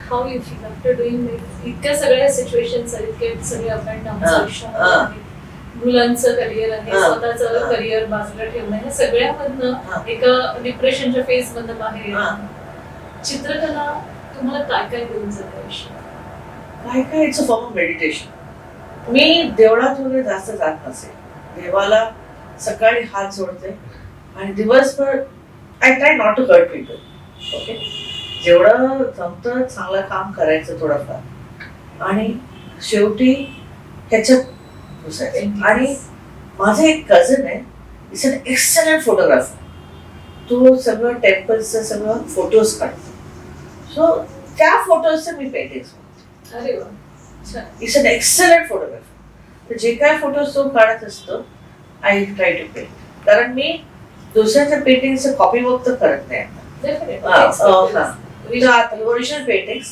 How you feel after doing like इतक्या सगळ्या situations आहेत, इतके सगळे अप अँड डाऊन आयुष्यामध्ये, मुलांचं करिअर आहे, स्वतःचं करिअर बाजूला ठेवणं, ह्या सगळ्यामधनं एका डिप्रेशनच्या फेज मधनं बाहेर येणं, चित्रकला तुम्हाला काय काय देऊन जाते आयुष्यात? काय काय it's a form of meditation. मी देवळात वगैरे जास्त जात नसे. देवाला सकाळी हात जोडते आणि दिवसभर I try not to hurt people. Okay, जेवढं जमतं चांगलं काम करायचं थोडंफार आणि शेवटी ह्याच्यात घुसायचं. आणि माझा एक कझन आहे, इट्स अन एक्सलंट फोटोग्राफर. तो सगळं टेम्पल्सचं सगळं फोटोज काढतो. सो त्या फोटोजचं मी पेंटिंग्स. अरे वा, छान. It's an excellent photographer. तर जे काय फोटोज तो काढत असतो आय ट्राय टू पेंट. कारण मी दुसऱ्याच्या पेंटिंगचं कॉपी वर्क तर करत नाही. Definitely. Original paintings